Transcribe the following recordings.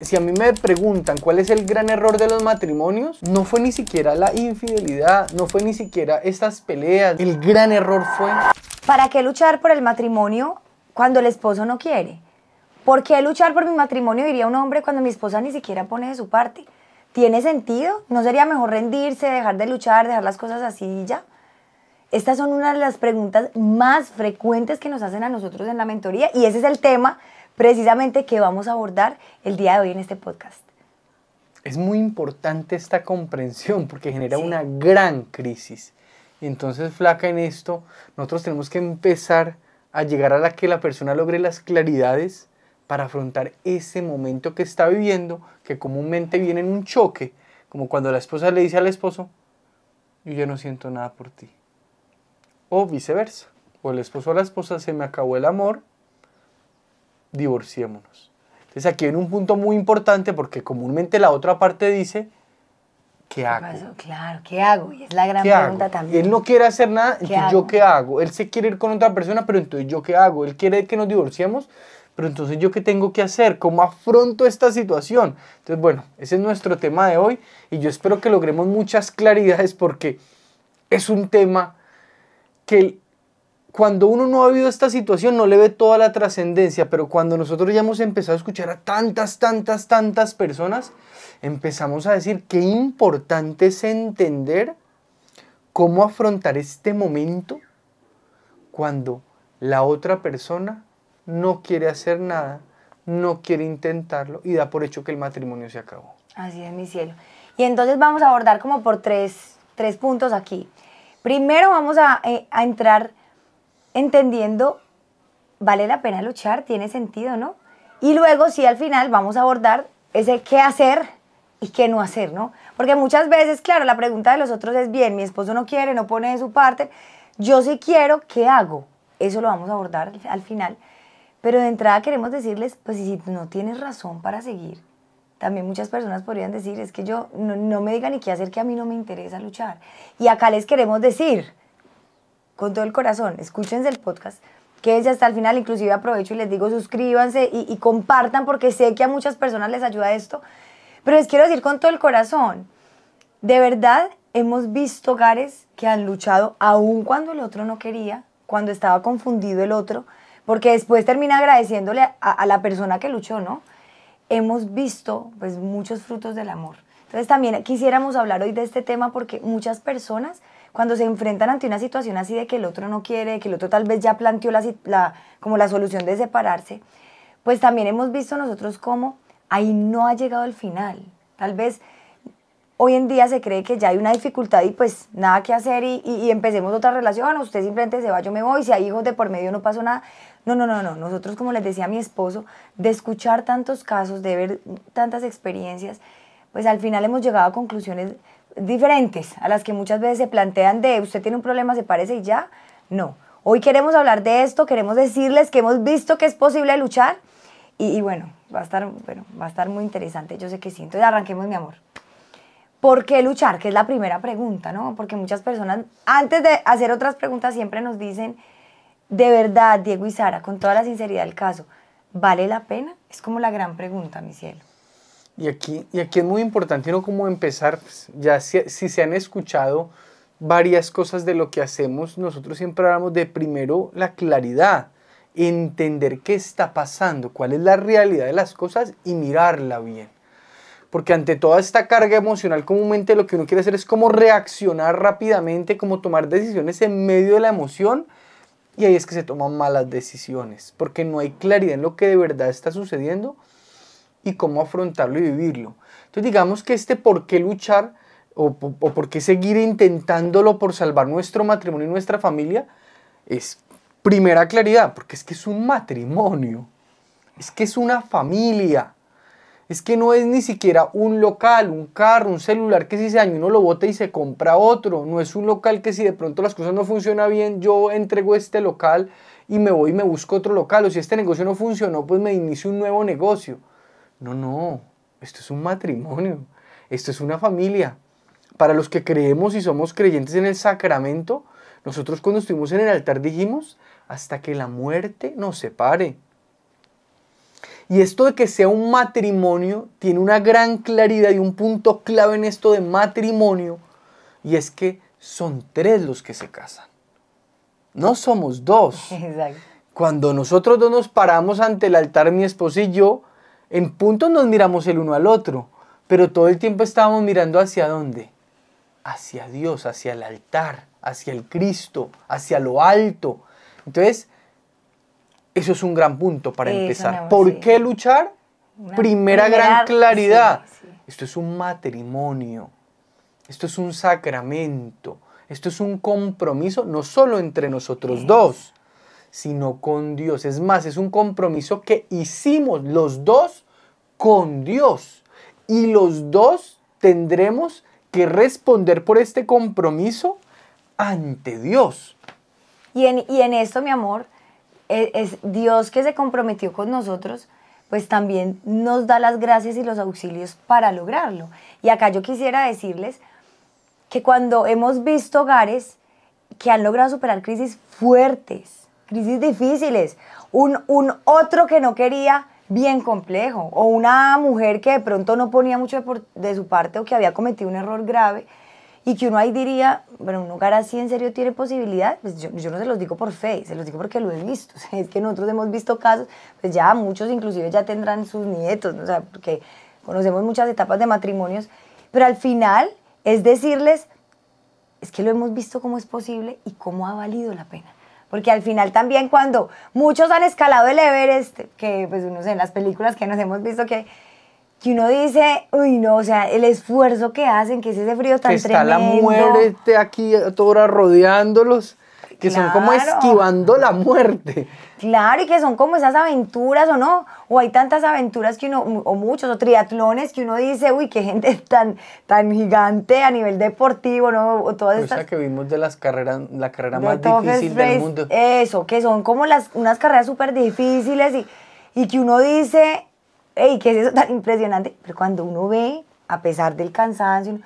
Si a mí me preguntan cuál es el gran error de los matrimonios, no fue ni siquiera la infidelidad, no fue ni siquiera estas peleas. El gran error fue... ¿Para qué luchar por el matrimonio cuando el esposo no quiere? ¿Por qué luchar por mi matrimonio, diría un hombre, cuando mi esposa ni siquiera pone de su parte? ¿Tiene sentido? ¿No sería mejor rendirse, dejar de luchar, dejar las cosas así y ya? Estas son una de las preguntas más frecuentes que nos hacen a nosotros en la mentoría y ese es el tema precisamente que vamos a abordar el día de hoy en este podcast. Es muy importante esta comprensión porque genera una gran crisis. Y entonces, flaca, en esto, nosotros tenemos que empezar a llegar a que la persona logre las claridades para afrontar ese momento que está viviendo, que comúnmente viene en un choque, como cuando la esposa le dice al esposo, yo ya no siento nada por ti. O viceversa, o el esposo a la esposa, se me acabó el amor, divorciémonos. Entonces aquí hay un punto muy importante porque comúnmente la otra parte dice, ¿qué hago? Claro, ¿qué hago? Y es la gran pregunta también. Él no quiere hacer nada, entonces ¿yo qué hago? Él se quiere ir con otra persona, pero entonces ¿yo qué hago? Él quiere que nos divorciemos, pero entonces ¿yo qué tengo que hacer? ¿Cómo afronto esta situación? Entonces, bueno, ese es nuestro tema de hoy y yo espero que logremos muchas claridades porque es un tema que cuando uno no ha vivido esta situación no le ve toda la trascendencia, pero cuando nosotros ya hemos empezado a escuchar a tantas personas, empezamos a decir qué importante es entender cómo afrontar este momento cuando la otra persona no quiere hacer nada, no quiere intentarlo y da por hecho que el matrimonio se acabó. Así es, mi cielo. Y entonces vamos a abordar como por tres puntos aquí. Primero vamos a entrar entendiendo, ¿vale la pena luchar? ¿Tiene sentido, no? Y luego sí, al final vamos a abordar ese qué hacer y qué no hacer, ¿no? Porque muchas veces, claro, la pregunta de los otros es, bien, mi esposo no quiere, no pone de su parte, yo sí quiero, ¿qué hago? Eso lo vamos a abordar al final. Pero de entrada queremos decirles, pues si no tienes razón para seguir, también muchas personas podrían decir, es que yo no me digan ni qué hacer, que a mí no me interesa luchar. Y acá les queremos decir, con todo el corazón, escúchense el podcast, quédense hasta el final, inclusive aprovecho y les digo suscríbanse y compartan porque sé que a muchas personas les ayuda esto, pero les quiero decir con todo el corazón, de verdad hemos visto hogares que han luchado aun cuando el otro no quería, cuando estaba confundido el otro, porque después termina agradeciéndole a la persona que luchó, ¿no? Hemos visto pues muchos frutos del amor. Entonces también quisiéramos hablar hoy de este tema porque muchas personas cuando se enfrentan ante una situación así de que el otro no quiere, que el otro tal vez ya planteó como la solución de separarse, pues también hemos visto nosotros cómo ahí no ha llegado el final. Tal vez hoy en día se cree que ya hay una dificultad y pues nada que hacer y empecemos otra relación, usted simplemente se va, yo me voy, si hay hijos de por medio no pasó nada. No. Nosotros, como les decía a mi esposo, de escuchar tantos casos, de ver tantas experiencias, pues al final hemos llegado a conclusiones diferentes a las que muchas veces se plantean de usted tiene un problema, sepárese y ya. No. Hoy queremos hablar de esto, queremos decirles que hemos visto que es posible luchar y bueno, va a estar muy interesante, yo sé que sí. Entonces arranquemos, mi amor. ¿Por qué luchar? Que es la primera pregunta, ¿no? Porque muchas personas, antes de hacer otras preguntas, siempre nos dicen, de verdad, Diego y Sara, con toda la sinceridad del caso, ¿vale la pena? Es como la gran pregunta, mi cielo. Y aquí es muy importante, ¿no? Como empezar, pues, ya si se han escuchado varias cosas de lo que hacemos, nosotros siempre hablamos de primero la claridad, entender qué está pasando, cuál es la realidad de las cosas y mirarla bien. Porque ante toda esta carga emocional, comúnmente lo que uno quiere hacer es como reaccionar rápidamente, como tomar decisiones en medio de la emoción, y ahí es que se toman malas decisiones, porque no hay claridad en lo que de verdad está sucediendo y cómo afrontarlo y vivirlo. Entonces digamos que este por qué luchar o por qué seguir intentándolo por salvar nuestro matrimonio y nuestra familia es primera claridad, porque es que es un matrimonio, es que es una familia. Es que no es ni siquiera un local, un carro, un celular que si se daña uno lo bota y se compra otro. No es un local que si de pronto las cosas no funcionan bien, yo entrego este local y me voy y me busco otro local. O si este negocio no funcionó, pues me inicio un nuevo negocio. No, esto es un matrimonio, esto es una familia. Para los que creemos y somos creyentes en el sacramento, nosotros cuando estuvimos en el altar dijimos, hasta que la muerte nos separe. Y esto de que sea un matrimonio tiene una gran claridad y un punto clave en esto de matrimonio, y es que son 3 los que se casan. No somos 2. Exacto. Cuando nosotros 2 nos paramos ante el altar, mi esposa y yo, en puntos nos miramos el uno al otro, pero todo el tiempo estábamos mirando hacia ¿dónde? Hacia Dios, hacia el altar, hacia el Cristo, hacia lo alto. Entonces, eso es un gran punto para empezar. ¿Por qué luchar? Primera gran claridad. Sí. Esto es un matrimonio, esto es un sacramento, esto es un compromiso no solo entre nosotros 2, sino con Dios. Es más, es un compromiso que hicimos los 2 con Dios. Y los 2 tendremos que responder por este compromiso ante Dios. Y en esto, mi amor, es Dios que se comprometió con nosotros, pues también nos da las gracias y los auxilios para lograrlo. Y acá yo quisiera decirles que cuando hemos visto hogares que han logrado superar crisis fuertes, crisis difíciles, un otro que no quería, bien complejo, o una mujer que de pronto no ponía mucho de su parte o que había cometido un error grave, y que uno ahí diría, bueno, un hogar así en serio tiene posibilidad, pues yo no se los digo por fe, se los digo porque lo he visto. O sea, es que nosotros hemos visto casos, pues ya muchos inclusive ya tendrán sus nietos, ¿no? O sea, porque conocemos muchas etapas de matrimonios, pero al final es decirles, es que lo hemos visto cómo es posible y cómo ha valido la pena. Porque al final también cuando muchos han escalado el Everest, que pues no sé, en las películas que nos hemos visto que uno dice, uy no, o sea, el esfuerzo que hacen, que es ese frío tan que está tremendo. La muerte aquí a toda hora rodeándolos, que son como esquivando la muerte. Claro, y que son como esas aventuras, ¿o no? O hay tantas aventuras que uno, o muchos, o triatlones que uno dice, uy, qué gente tan gigante a nivel deportivo, ¿no? O todas estas... Esa que vimos de las carreras, la carrera más difícil del mundo. Eso, que son como unas carreras súper difíciles y que uno dice, hey, ¿qué es eso tan impresionante? Pero cuando uno ve, a pesar del cansancio,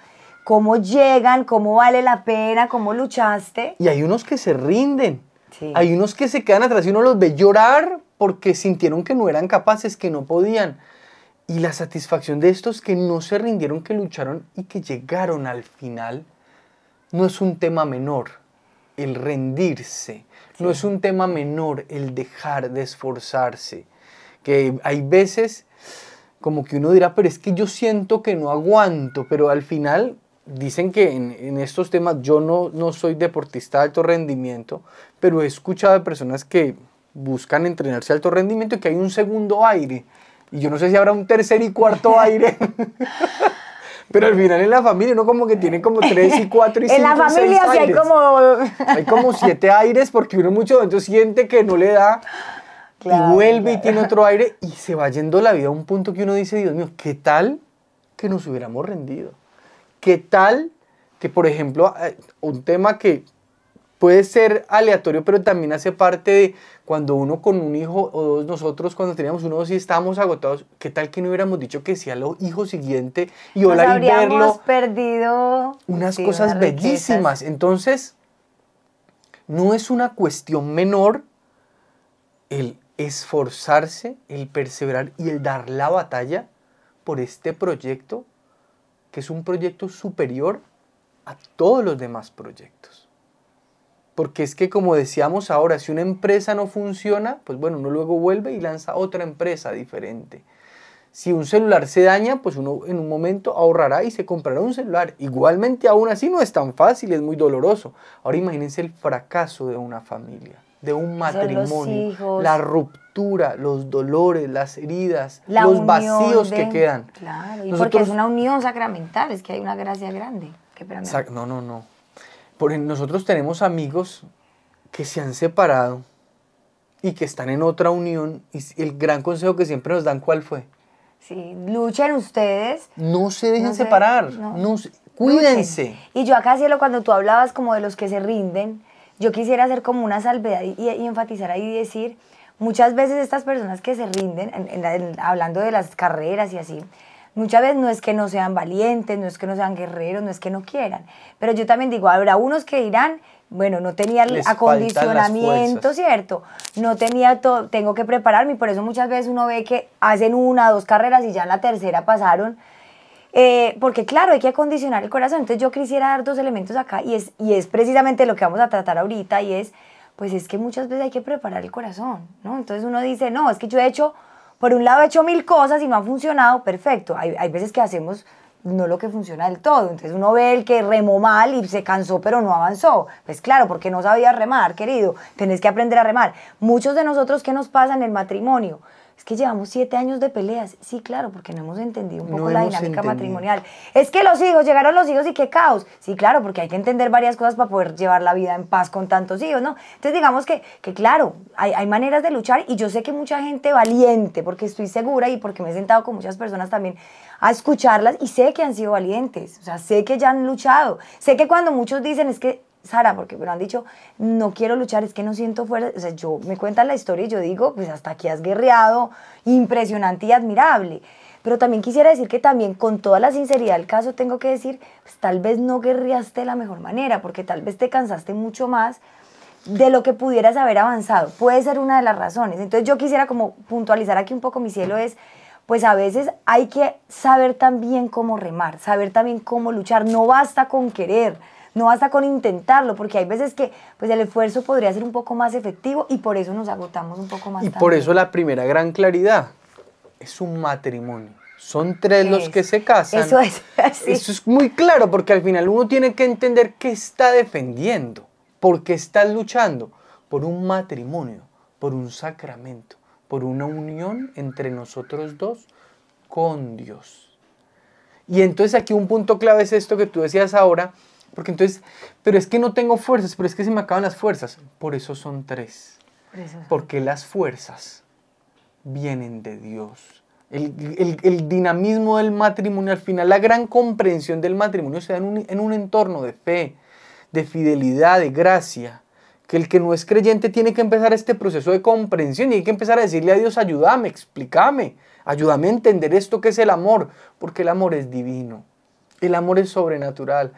cómo llegan, cómo vale la pena, cómo luchaste. Y hay unos que se rinden. Sí. Hay unos que se quedan atrás y uno los ve llorar porque sintieron que no eran capaces, que no podían. Y la satisfacción de estos que no se rindieron, que lucharon y que llegaron al final, no es un tema menor el rendirse. Sí. No es un tema menor el dejar de esforzarse. Que hay veces como que uno dirá, pero es que yo siento que no aguanto, pero al final... Dicen que en estos temas, yo no soy deportista de alto rendimiento, pero he escuchado de personas que buscan entrenarse a alto rendimiento y que hay un segundo aire. Y yo no sé si habrá un tercer y cuarto aire. Pero al final en la familia uno como que tiene como 3 y 4 y 5 en la familia sí hay como... hay como 7 aires porque uno mucho momento siente que no le da. Claro, y vuelve y tiene otro aire y se va yendo la vida a un punto que uno dice, Dios mío, ¿qué tal que nos hubiéramos rendido? ¿Qué tal que, por ejemplo, un tema que puede ser aleatorio, pero también hace parte de cuando uno con un hijo o 2, nosotros cuando teníamos uno o 2 y estábamos agotados, ¿qué tal que no hubiéramos dicho que sí al hijo siguiente y orar y verlo? Habríamos perdido unas cosas bellísimas. Entonces, no es una cuestión menor el esforzarse, el perseverar y el dar la batalla por este proyecto, que es un proyecto superior a todos los demás proyectos. Porque es que, como decíamos ahora, si una empresa no funciona, pues bueno, uno luego vuelve y lanza otra empresa diferente. Si un celular se daña, pues uno en un momento ahorrará y se comprará un celular. Igualmente, aún así no es tan fácil, es muy doloroso. Ahora imagínense el fracaso de una familia, de un matrimonio, la ruptura, los dolores, las heridas, los vacíos que quedan. Claro, y porque es una unión sacramental, es que hay una gracia grande. No. Nosotros tenemos amigos que se han separado y que están en otra unión y el gran consejo que siempre nos dan, ¿cuál fue? Sí, luchen ustedes. No se dejen separar, cuídense. Luchen. Y yo acá, Cielo, cuando tú hablabas como de los que se rinden, yo quisiera hacer como una salvedad y enfatizar ahí y decir, muchas veces estas personas que se rinden, hablando de las carreras y así, muchas veces no es que no sean valientes, no es que no sean guerreros, no es que no quieran. Pero yo también digo, habrá unos que dirán, bueno, no tenía el Les faltan las acondicionamiento, fuerzas. ¿cierto? No tenía todo, tengo que prepararme, y por eso muchas veces uno ve que hacen 1, 2 carreras y ya en la tercera pasaron. Porque claro, hay que acondicionar el corazón. Entonces yo quisiera dar 2 elementos acá, y es precisamente lo que vamos a tratar ahorita, y es, pues es que muchas veces hay que preparar el corazón, ¿no? Entonces uno dice, no, es que yo he hecho, por un lado he hecho 1000 cosas y no han funcionado, perfecto. Hay veces que hacemos no lo que funciona del todo. Entonces uno ve el que remó mal y se cansó pero no avanzó. Pues claro, porque no sabía remar, querido. Tenés que aprender a remar. Muchos de nosotros, ¿qué nos pasa en el matrimonio? Es que llevamos 7 años de peleas. Sí, claro, porque no hemos entendido un poco la dinámica matrimonial. Es que los hijos, llegaron los hijos y qué caos. Sí, claro, porque hay que entender varias cosas para poder llevar la vida en paz con tantos hijos, ¿no? Entonces digamos que claro, hay maneras de luchar, y yo sé que mucha gente valiente, porque estoy segura y porque me he sentado con muchas personas también a escucharlas, y sé que han sido valientes, o sea, sé que ya han luchado. Sé que cuando muchos dicen, es que Sara, porque me lo han dicho, no quiero luchar, es que no siento fuerza. O sea, yo me cuentan la historia y yo digo, pues hasta aquí has guerreado, impresionante y admirable. Pero también quisiera decir que también, con toda la sinceridad del caso, tengo que decir, pues tal vez no guerreaste de la mejor manera, porque tal vez te cansaste mucho más de lo que pudieras haber avanzado. Puede ser una de las razones. Entonces yo quisiera como puntualizar aquí un poco, mi cielo, es, pues a veces hay que saber también cómo remar, saber también cómo luchar. No basta con querer, no basta con intentarlo, porque hay veces que pues el esfuerzo podría ser un poco más efectivo, y por eso nos agotamos un poco más. Y por eso la primera gran claridad es un matrimonio. Son 3 los que se casan. Eso es así. Eso es muy claro, porque al final uno tiene que entender qué está defendiendo, por qué está luchando, por un matrimonio, por un sacramento, por una unión entre nosotros dos con Dios. Y entonces aquí un punto clave es esto que tú decías ahora, porque entonces, pero es que no tengo fuerzas, pero es que se me acaban las fuerzas. Por eso son 3. Porque las fuerzas vienen de Dios. El dinamismo del matrimonio, al final la gran comprensión del matrimonio se da en un entorno de fe, de fidelidad, de gracia. Que el que no es creyente tiene que empezar este proceso de comprensión, y hay que empezar a decirle a Dios, ayúdame, explícame, ayúdame a entender esto que es el amor, porque el amor es divino, el amor es sobrenatural.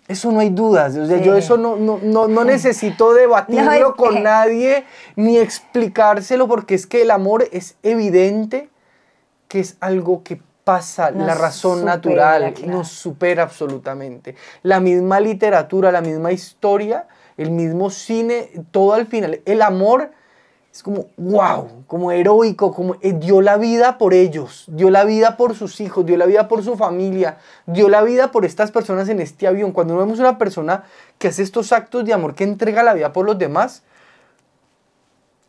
Eso no hay dudas, o sea, yo eso no necesito debatirlo con nadie, ni explicárselo, porque es que el amor es evidente que es algo que pasa, la razón natural, nos supera absolutamente. La misma literatura, la misma historia, el mismo cine, todo al final. El amor es como, wow, como heroico, como dio la vida por ellos, dio la vida por sus hijos, dio la vida por su familia, dio la vida por estas personas en este avión. Cuando vemos una persona que hace estos actos de amor, que entrega la vida por los demás,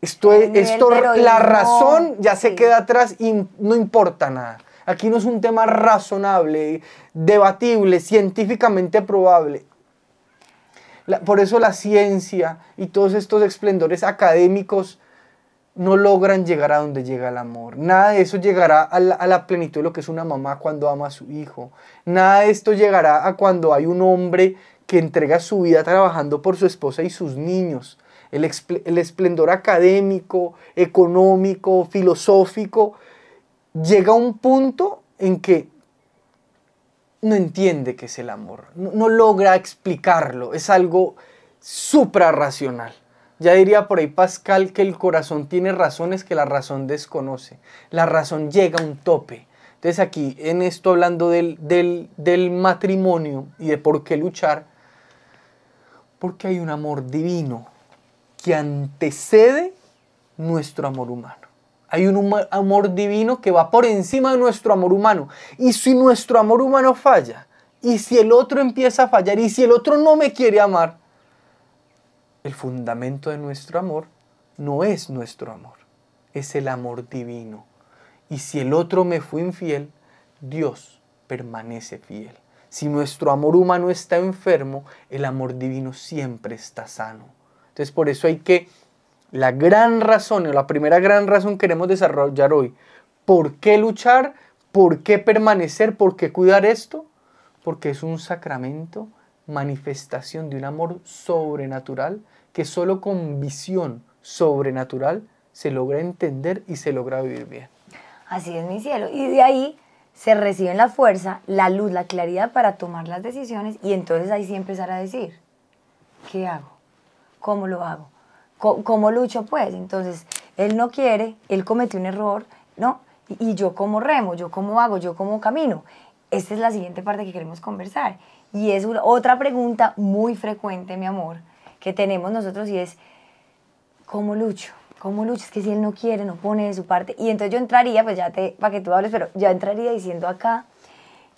la razón ya se queda atrás y no importa nada. Aquí no es un tema razonable, debatible, científicamente probable. Por eso la ciencia y todos estos esplendores académicos no logran llegar a donde llega el amor. Nada de eso llegará a la plenitud de lo que es una mamá cuando ama a su hijo. Nada de esto llegará a cuando hay un hombre que entrega su vida trabajando por su esposa y sus niños. El esplendor académico, económico, filosófico, llega a un punto en que no entiende qué es el amor, no logra explicarlo, es algo suprarracional. Ya diría por ahí Pascal que el corazón tiene razones que la razón desconoce. La razón llega a un tope. Entonces aquí, en esto hablando del matrimonio y de por qué luchar, porque hay un amor divino que antecede nuestro amor humano. Hay un amor divino que va por encima de nuestro amor humano. Y si nuestro amor humano falla, y si el otro empieza a fallar, y si el otro no me quiere amar, el fundamento de nuestro amor no es nuestro amor, es el amor divino. Y si el otro me fue infiel, Dios permanece fiel. Si nuestro amor humano está enfermo, el amor divino siempre está sano. Entonces por eso hay que... La gran razón, o la primera gran razón que queremos desarrollar hoy, ¿por qué luchar? ¿Por qué permanecer? ¿Por qué cuidar esto? Porque es un sacramento, manifestación de un amor sobrenatural que solo con visión sobrenatural se logra entender y se logra vivir bien. Así es, mi cielo. Y de ahí se reciben la fuerza, la luz, la claridad para tomar las decisiones, y entonces ahí sí empezar a decir, ¿qué hago? ¿Cómo lo hago? ¿Cómo lucho? Pues entonces, él no quiere, él cometió un error, ¿no? Y yo cómo remo, yo cómo hago, yo cómo camino. Esta es la siguiente parte que queremos conversar. Y es otra pregunta muy frecuente, mi amor, que tenemos nosotros y es, ¿cómo lucho? ¿Cómo lucho? Es que si él no quiere, no pone de su parte. Y entonces yo entraría, pues para que tú hables, pero yo entraría diciendo acá,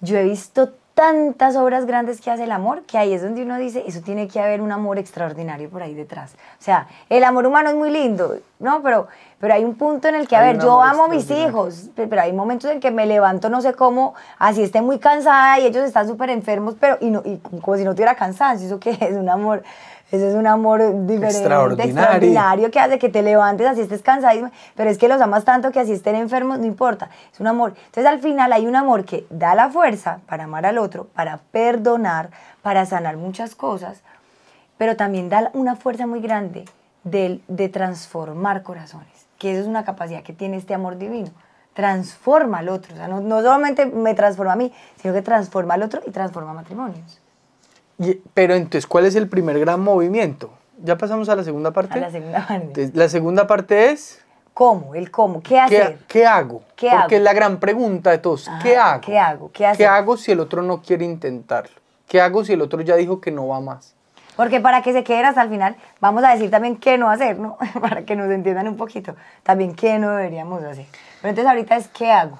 yo he visto tantas obras grandes que hace el amor, que ahí es donde uno dice, eso tiene que haber un amor extraordinario por ahí detrás. O sea, el amor humano es muy lindo, ¿no? Pero hay un punto en el que, a ver, yo amo a mis hijos, pero hay momentos en que me levanto no sé cómo, así esté muy cansada y ellos están súper enfermos, pero y como si no tuviera cansancio. ¿Eso qué es? Un amor... Ese es un amor diferente, extraordinario, que hace que te levantes así estés cansadísimo, pero es que los amas tanto que así estén enfermos, no importa, es un amor. Entonces al final hay un amor que da la fuerza para amar al otro, para perdonar, para sanar muchas cosas, pero también da una fuerza muy grande de transformar corazones, que eso es una capacidad que tiene este amor divino. Transforma al otro, o sea, no solamente me transforma a mí, sino que transforma al otro y transforma matrimonios. Pero entonces, ¿cuál es el primer gran movimiento? ¿Ya pasamos a la segunda parte? A la segunda parte. Entonces, la segunda parte es... ¿Cómo? El cómo. ¿Qué hacer? ¿Qué hago? ¿Qué Porque hago? es la gran pregunta de todos. Ajá, ¿Qué hago? ¿Qué hago? ¿Qué hacer? ¿Qué hago si el otro no quiere intentarlo? ¿Qué hago si el otro ya dijo que no va más? Porque para que se queden hasta el final, vamos a decir también qué no hacer, ¿no? Para que nos entiendan un poquito. También qué no deberíamos hacer. Pero entonces ahorita es ¿qué hago?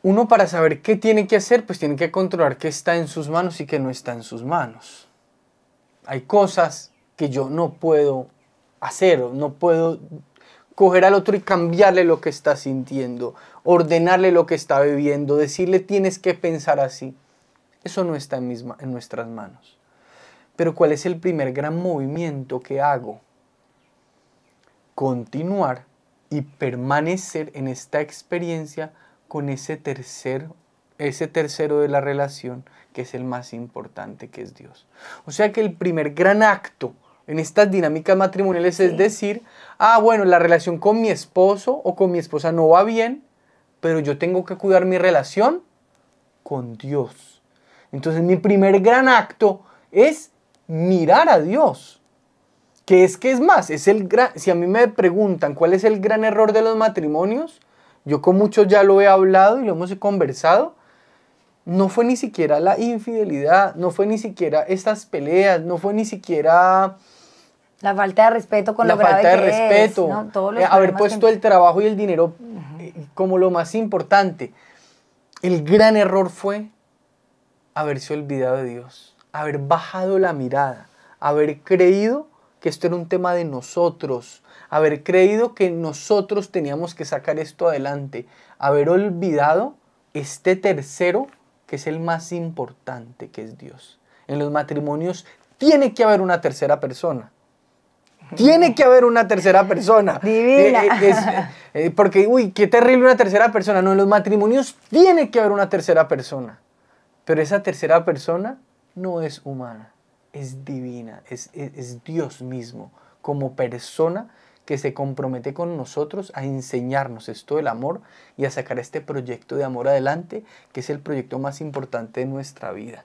Uno, para saber qué tiene que hacer, pues tiene que controlar qué está en sus manos y qué no está en sus manos. Hay cosas que yo no puedo hacer, no puedo coger al otro y cambiarle lo que está sintiendo, ordenarle lo que está viviendo, decirle tienes que pensar así. Eso no está en nuestras manos. Pero ¿cuál es el primer gran movimiento que hago? Continuar y permanecer en esta experiencia con ese tercero de la relación, que es el más importante, que es Dios. O sea que el primer gran acto en estas dinámicas matrimoniales es decir, bueno, la relación con mi esposo o con mi esposa no va bien, pero yo tengo que cuidar mi relación con Dios. Entonces mi primer gran acto es mirar a Dios. Que es más, si a mí me preguntan cuál es el gran error de los matrimonios, yo con muchos ya lo he hablado y lo hemos conversado. No fue ni siquiera la infidelidad, no fue ni siquiera estas peleas, no fue ni siquiera... La falta de respeto con lo grave que es. La falta de respeto, ¿no? Todos los haber puesto el trabajo y el dinero como lo más importante. El gran error fue haberse olvidado de Dios, haber bajado la mirada, haber creído que esto era un tema de nosotros, haber creído que nosotros teníamos que sacar esto adelante, haber olvidado este tercero que es el más importante, que es Dios. En los matrimonios tiene que haber una tercera persona. Tiene que haber una tercera persona. Divina. Porque, qué terrible una tercera persona. No, en los matrimonios tiene que haber una tercera persona. Pero esa tercera persona no es humana, es divina, es Dios mismo, como persona que se compromete con nosotros a enseñarnos esto del amor y a sacar este proyecto de amor adelante, que es el proyecto más importante de nuestra vida.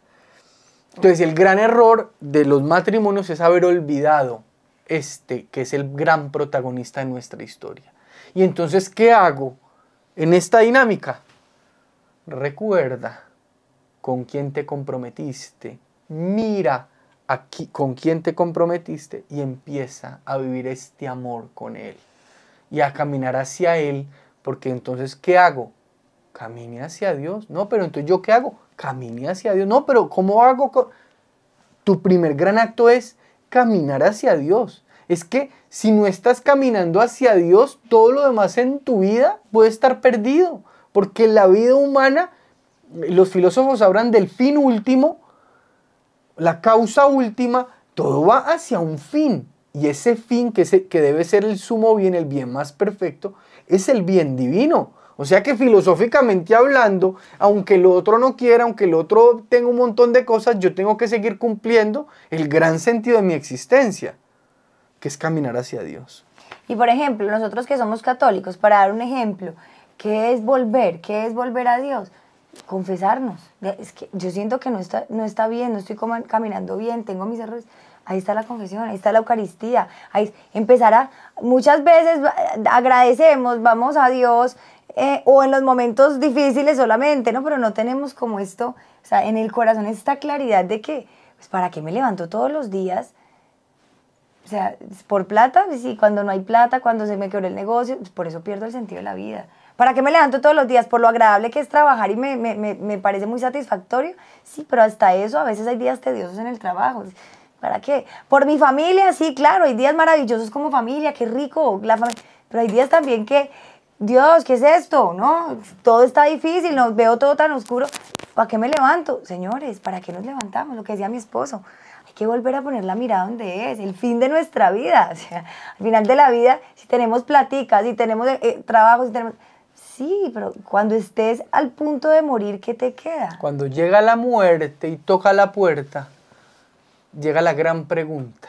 Entonces, el gran error de los matrimonios es haber olvidado que es el gran protagonista de nuestra historia. Y entonces, ¿qué hago en esta dinámica? Recuerda con quién te comprometiste, mira aquí con quién te comprometiste y empieza a vivir este amor con Él y a caminar hacia Él, porque entonces, ¿qué hago? Camine hacia Dios. No, pero entonces, ¿yo qué hago? Camine hacia Dios. No, pero ¿cómo hago? Tu primer gran acto es caminar hacia Dios. Es que si no estás caminando hacia Dios, todo lo demás en tu vida puede estar perdido, porque la vida humana, los filósofos hablan del fin último, la causa última, todo va hacia un fin. Y ese fin que debe ser el sumo bien, el bien más perfecto, es el bien divino. O sea que filosóficamente hablando, aunque el otro no quiera, aunque el otro tenga un montón de cosas, yo tengo que seguir cumpliendo el gran sentido de mi existencia, que es caminar hacia Dios. Y por ejemplo, nosotros que somos católicos, para dar un ejemplo, ¿qué es volver? ¿Qué es volver a Dios? Confesarnos. Es que yo siento que no está bien, no estoy caminando bien, tengo mis errores. ahí está la confesión, ahí está la Eucaristía, ahí empezar a, muchas veces agradecemos, vamos a Dios, o en los momentos difíciles solamente, ¿no? Pero no tenemos como esto, o sea, en el corazón esta claridad de que, pues, ¿para qué me levanto todos los días? O sea, por plata, sí, cuando no hay plata, cuando se me quebró el negocio, pues por eso pierdo el sentido de la vida. ¿Para qué me levanto todos los días? Por lo agradable que es trabajar y me parece muy satisfactorio. Sí, pero hasta eso a veces hay días tediosos en el trabajo. ¿Para qué? Por mi familia, sí, claro, hay días maravillosos como familia, qué rico, la familia. Pero hay días también que, Dios, ¿qué es esto? ¿No? Todo está difícil, no, veo todo tan oscuro. ¿Para qué me levanto? Señores, ¿para qué nos levantamos? Lo que decía mi esposo. Hay que volver a poner la mirada donde es, el fin de nuestra vida. O sea, al final de la vida, si tenemos platicas, si tenemos trabajo, si tenemos... Sí, pero cuando estés al punto de morir, ¿qué te queda? Cuando llega la muerte y toca la puerta, llega la gran pregunta.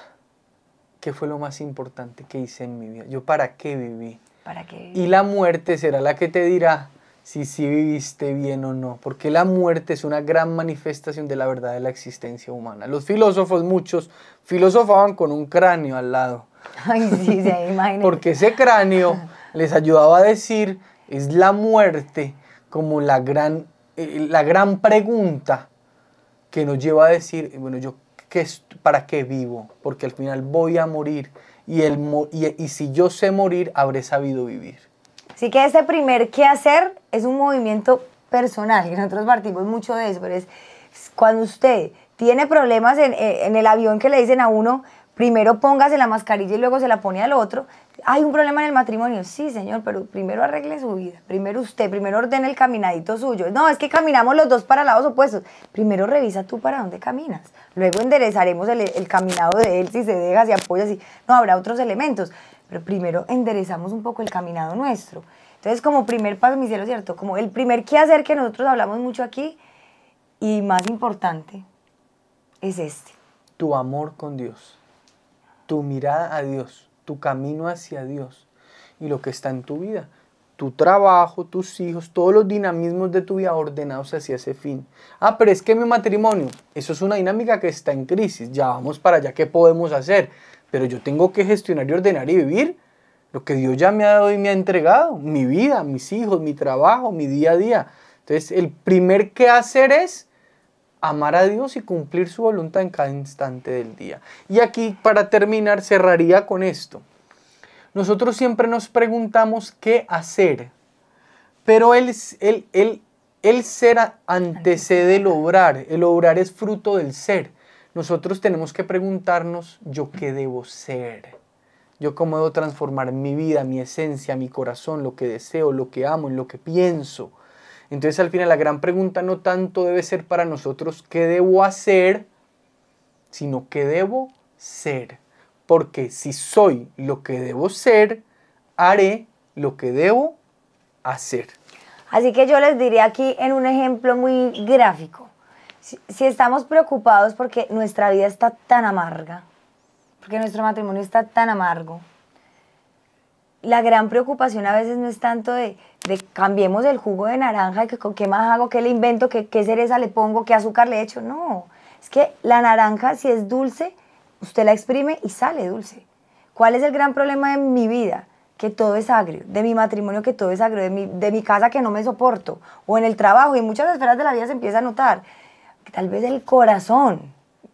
¿Qué fue lo más importante que hice en mi vida? ¿Yo para qué viví? ¿Para qué? Y la muerte será la que te dirá si sí viviste bien o no, porque la muerte es una gran manifestación de la verdad de la existencia humana. Los filósofos, muchos, filosofaban con un cráneo al lado. Ay, sí, se imagínate. Porque ese cráneo les ayudaba a decir, es la muerte como la gran pregunta que nos lleva a decir, bueno, yo ¿para qué vivo? Porque al final voy a morir y si yo sé morir, habré sabido vivir. Así que ese primer qué hacer es un movimiento personal, y nosotros partimos mucho de eso, pero es cuando usted tiene problemas en el avión que le dicen a uno, primero póngase la mascarilla y luego se la pone al otro. Hay un problema en el matrimonio, sí señor, pero primero arregle su vida, primero usted, primero ordene el caminadito suyo. No, es que caminamos los dos para lados opuestos. Primero revisa tú para dónde caminas, luego enderezaremos el caminado de él, si se deja, si apoya, si no, habrá otros elementos. Pero primero enderezamos un poco el caminado nuestro. Entonces, como primer paso, mi cielo, ¿cierto? Como el primer qué hacer que nosotros hablamos mucho aquí, y más importante, es este. Tu amor con Dios, tu mirada a Dios, tu camino hacia Dios y lo que está en tu vida. Tu trabajo, tus hijos, todos los dinamismos de tu vida ordenados hacia ese fin. Ah, pero es que mi matrimonio, eso es una dinámica que está en crisis. Ya vamos para allá, ¿qué podemos hacer? Pero yo tengo que gestionar y ordenar y vivir lo que Dios ya me ha dado y me ha entregado. Mi vida, mis hijos, mi trabajo, mi día a día. Entonces, el primer que hacer es amar a Dios y cumplir su voluntad en cada instante del día. Y aquí, para terminar, cerraría con esto. Nosotros siempre nos preguntamos qué hacer, pero el ser antecede el obrar. El obrar es fruto del ser. Nosotros tenemos que preguntarnos, ¿yo qué debo ser? ¿Yo cómo debo transformar mi vida, mi esencia, mi corazón, lo que deseo, lo que amo, en lo que pienso? Entonces, al final, la gran pregunta no tanto debe ser para nosotros qué debo hacer, sino qué debo ser. Porque si soy lo que debo ser, haré lo que debo hacer. Así que yo les diría aquí en un ejemplo muy gráfico. Si estamos preocupados porque nuestra vida está tan amarga, porque nuestro matrimonio está tan amargo, la gran preocupación a veces no es tanto de cambiemos el jugo de naranja, ¿qué más hago? ¿Qué le invento? ¿Qué cereza le pongo? ¿Qué azúcar le echo? No, es que la naranja, si es dulce, usted la exprime y sale dulce. ¿Cuál es el gran problema de mi vida? Que todo es agrio, de mi matrimonio que todo es agrio, de mi casa que no me soporto, o en el trabajo, y en muchas esferas de la vida se empieza a notar que tal vez el corazón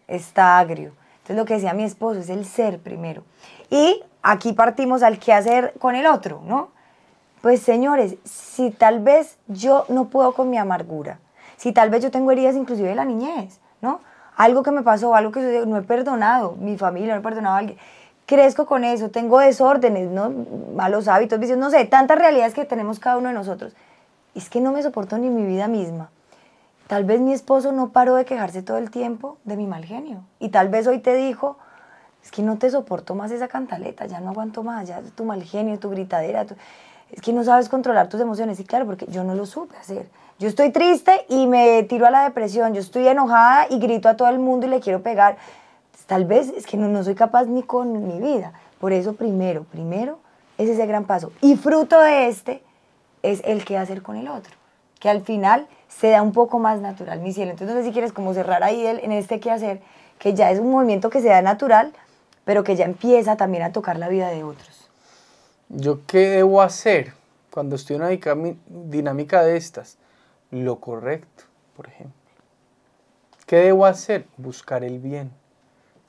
está agrio. Entonces lo que decía mi esposo es el ser primero. Y aquí partimos al qué hacer con el otro, ¿no? Pues señores, si tal vez yo no puedo con mi amargura, si tal vez yo tengo heridas inclusive de la niñez, ¿no? Algo que me pasó, algo que sucedió, no he perdonado, mi familia no he perdonado a alguien, crezco con eso, tengo desórdenes, ¿no? Malos hábitos, vicios, no sé, tantas realidades que tenemos cada uno de nosotros. Es que no me soporto ni mi vida misma. Tal vez mi esposo no paró de quejarse todo el tiempo de mi mal genio. Y tal vez hoy te dijo, es que no te soporto más esa cantaleta, ya no aguanto más, ya tu mal genio, tu gritadera, es que no sabes controlar tus emociones. Y claro, porque yo no lo supe hacer. Yo estoy triste y me tiro a la depresión, yo estoy enojada y grito a todo el mundo y le quiero pegar. Tal vez es que no soy capaz ni con mi vida. Por eso primero es ese gran paso. Y fruto de este es el qué hacer con el otro, que al final se da un poco más natural, mi cielo. Entonces no sé si quieres como cerrar ahí en este qué hacer, que ya es un movimiento que se da natural, pero que ya empieza también a tocar la vida de otros. ¿Yo qué debo hacer cuando estoy en una dinámica de estas? Lo correcto, por ejemplo. ¿Qué debo hacer? Buscar el bien.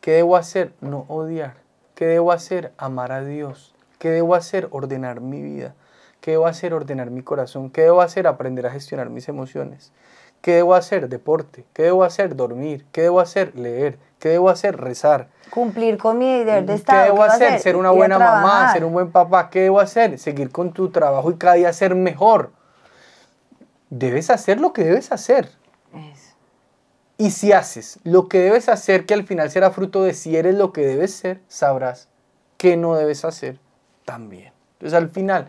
¿Qué debo hacer? No odiar. ¿Qué debo hacer? Amar a Dios. ¿Qué debo hacer? Ordenar mi vida. ¿Qué debo hacer? Ordenar mi corazón. ¿Qué debo hacer? Aprender a gestionar mis emociones. ¿Qué debo hacer? Deporte. ¿Qué debo hacer? Dormir. ¿Qué debo hacer? Leer. ¿Qué debo hacer? Rezar. Cumplir con mi deber de ¿Qué Estado. debo hacer? Ser una buena mamá, trabajar. ser un buen papá. ¿Qué debo hacer? Seguir con tu trabajo y cada día ser mejor. Debes hacer lo que debes hacer. Eso. Y si haces lo que debes hacer, que al final será fruto de si eres lo que debes ser, sabrás qué no debes hacer también. Entonces al final,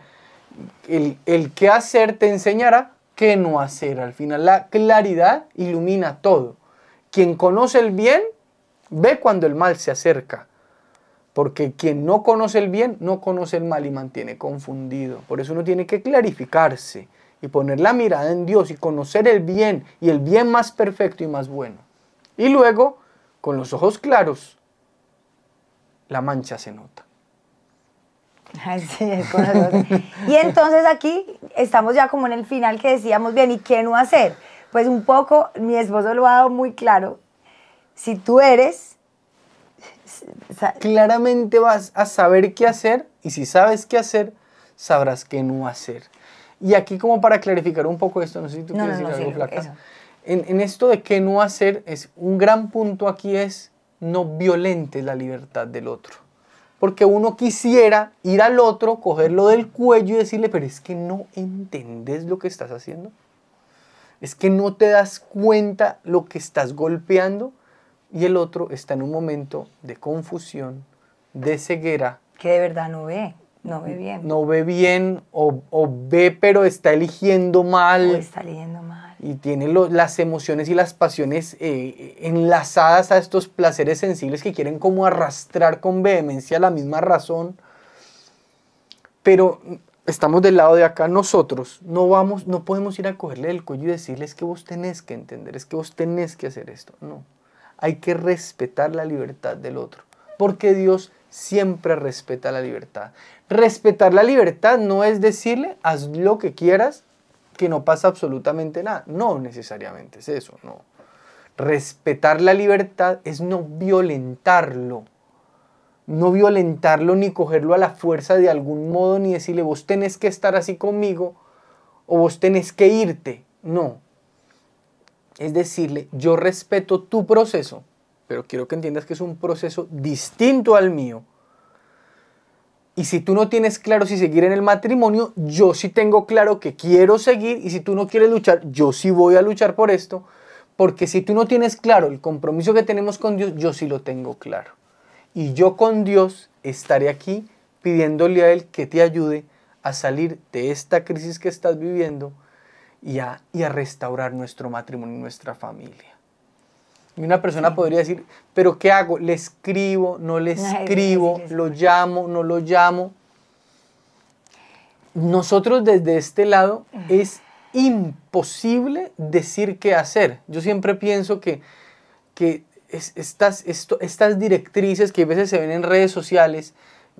el qué hacer te enseñará qué no hacer. Al final la claridad ilumina todo. Quien conoce el bien, ve cuando el mal se acerca. Porque quien no conoce el bien, no conoce el mal y mantiene confundido. Por eso uno tiene que clarificarse y poner la mirada en Dios y conocer el bien y el bien más perfecto y más bueno. Y luego, con los ojos claros, la mancha se nota. Así es, con los ojos. Y entonces aquí estamos ya como en el final que decíamos, bien, ¿y qué no hacer? Pues un poco, mi esposo lo ha dado muy claro. Si tú eres... Claramente vas a saber qué hacer y si sabes qué hacer, sabrás qué no hacer. Y aquí como para clarificar un poco esto, no sé si tú quieres decir algo, Flaca. Eso. En esto de qué no hacer, es un gran punto aquí es no violentes la libertad del otro. Porque uno quisiera ir al otro, cogerlo del cuello y decirle, pero es que no entendés lo que estás haciendo. Es que no te das cuenta lo que estás golpeando. Y el otro está en un momento de confusión, de ceguera. Que de verdad no ve bien. No ve bien o ve pero está eligiendo mal. O está leyendo mal. Y tiene las emociones y las pasiones enlazadas a estos placeres sensibles que quieren como arrastrar con vehemencia la misma razón. Pero estamos del lado de acá nosotros. No podemos ir a cogerle del cuello y decirle es que vos tenés que entender, es que vos tenés que hacer esto. No. Hay que respetar la libertad del otro, porque Dios siempre respeta la libertad. Respetar la libertad no es decirle, haz lo que quieras, que no pasa absolutamente nada. No necesariamente es eso, no. Respetar la libertad es no violentarlo. No violentarlo ni cogerlo a la fuerza de algún modo, ni decirle, vos tenés que estar así conmigo, o vos tenés que irte. No. Es decirle, yo respeto tu proceso, pero quiero que entiendas que es un proceso distinto al mío. Y si tú no tienes claro si seguir en el matrimonio, yo sí tengo claro que quiero seguir. Y si tú no quieres luchar, yo sí voy a luchar por esto. Porque si tú no tienes claro el compromiso que tenemos con Dios, yo sí lo tengo claro. Y yo con Dios estaré aquí pidiéndole a Él que te ayude a salir de esta crisis que estás viviendo y a restaurar nuestro matrimonio y nuestra familia. Y una persona podría decir, ¿pero qué hago? ¿Le escribo? ¿No le escribo? ¿Lo llamo? ¿No lo llamo? Nosotros desde este lado es imposible decir qué hacer. Yo siempre pienso que estas directrices que a veces se ven en redes sociales,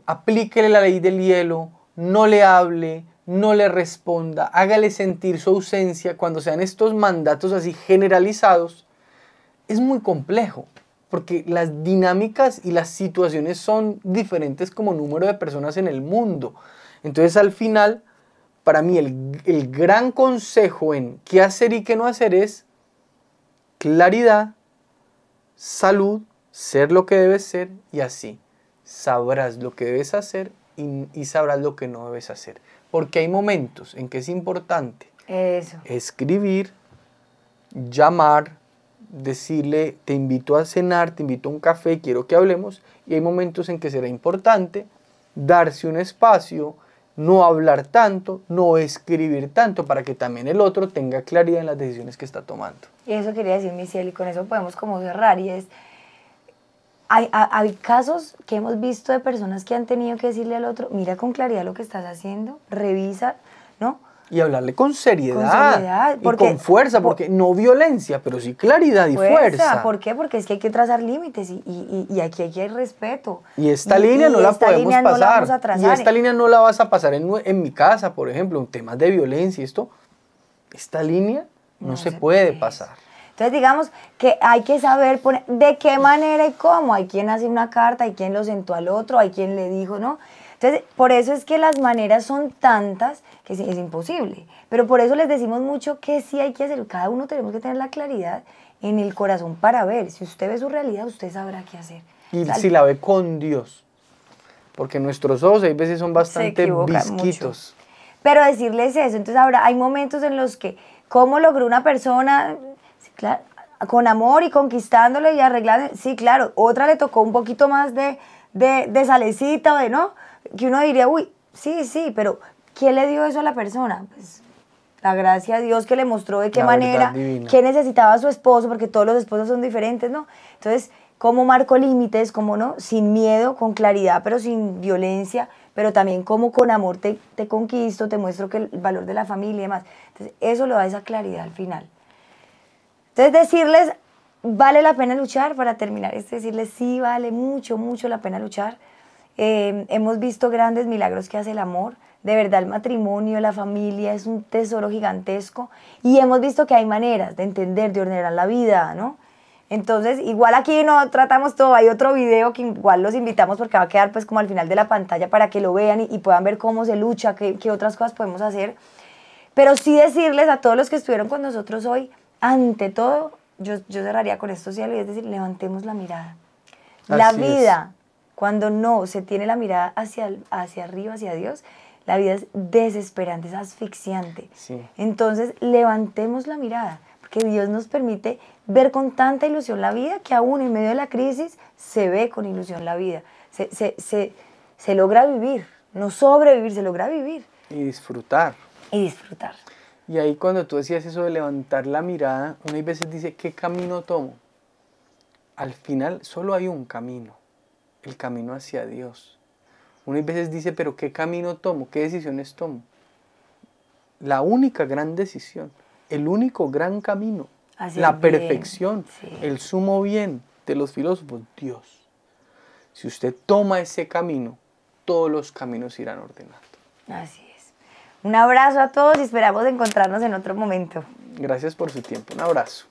aplíquele la ley del hielo, no le hable, no le responda, hágale sentir su ausencia. Cuando sean estos mandatos así generalizados, es muy complejo, porque las dinámicas y las situaciones son diferentes como número de personas en el mundo. Entonces al final, para mí el gran consejo en qué hacer y qué no hacer es claridad, salud, ser lo que debes ser y así sabrás lo que debes hacer y sabrás lo que no debes hacer. Porque hay momentos en que es importante escribir, llamar, decirle te invito a cenar, te invito a un café, quiero que hablemos, y hay momentos en que será importante darse un espacio, no hablar tanto, no escribir tanto, para que también el otro tenga claridad en las decisiones que está tomando. Y eso quería decir, mi cielo, y con eso podemos como cerrar, y es, hay casos que hemos visto de personas que han tenido que decirle al otro, mira con claridad lo que estás haciendo, revisa, ¿no? Y hablarle con seriedad, y con fuerza, porque no violencia, pero sí claridad y fuerza. ¿Por qué? Porque es que hay que trazar límites y aquí hay respeto. Y esta línea no la podemos pasar. Y esta línea no la vas a pasar en mi casa, por ejemplo, en temas de violencia. Esta línea no se puede pasar. Entonces, digamos que hay que saber poner de qué manera y cómo. Hay quien hace una carta, hay quien lo sentó al otro, hay quien le dijo, ¿no? Entonces, por eso es que las maneras son tantas que es imposible. Pero por eso les decimos mucho que sí hay que hacer. Cada uno tenemos que tener la claridad en el corazón para ver. Si usted ve su realidad, usted sabrá qué hacer. Y si la ve con Dios. Porque nuestros ojos hay veces son bastante visquitos. Mucho. Pero decirles eso. Entonces, ahora hay momentos en los que, ¿cómo logró una persona? Sí, claro, con amor y conquistándole y arreglando. Sí, claro. Otra le tocó un poquito más de salecita o de no. Que uno diría, uy, sí, pero ¿quién le dio eso a la persona? Pues la gracia de Dios que le mostró de qué manera, qué necesitaba su esposo, porque todos los esposos son diferentes, ¿no? Entonces, ¿cómo marco límites? ¿Cómo no? Sin miedo, con claridad, pero sin violencia, pero también como con amor te conquisto, te muestro que el valor de la familia y demás. Entonces, eso lo da esa claridad al final. Entonces, decirles, ¿vale la pena luchar? Para terminar, es decirles, sí, vale mucho, mucho la pena luchar. Hemos visto grandes milagros que hace el amor. De verdad, el matrimonio, la familia es un tesoro gigantesco. Y hemos visto que hay maneras de entender, de ordenar la vida, ¿no? Entonces, igual aquí no tratamos todo. Hay otro video que igual los invitamos porque va a quedar pues como al final de la pantalla para que lo vean y puedan ver cómo se lucha, qué otras cosas podemos hacer. Pero sí decirles a todos los que estuvieron con nosotros hoy, ante todo, yo cerraría con esto, sí, es decir, levantemos la mirada. La vida... Cuando no se tiene la mirada hacia arriba, hacia Dios, la vida es desesperante, es asfixiante. Sí. Entonces, levantemos la mirada, porque Dios nos permite ver con tanta ilusión la vida que aún en medio de la crisis se ve con ilusión la vida. Se logra vivir, no sobrevivir, se logra vivir. Y disfrutar. Y disfrutar. Y ahí cuando tú decías eso de levantar la mirada, una a veces dice, ¿qué camino tomo? Al final solo hay un camino. El camino hacia Dios. Uno a veces dice, pero ¿qué camino tomo? ¿Qué decisiones tomo? La única gran decisión, el único gran camino, la perfección, el sumo bien de los filósofos, Dios. Si usted toma ese camino, todos los caminos irán ordenando. Así es. Un abrazo a todos y esperamos encontrarnos en otro momento. Gracias por su tiempo. Un abrazo.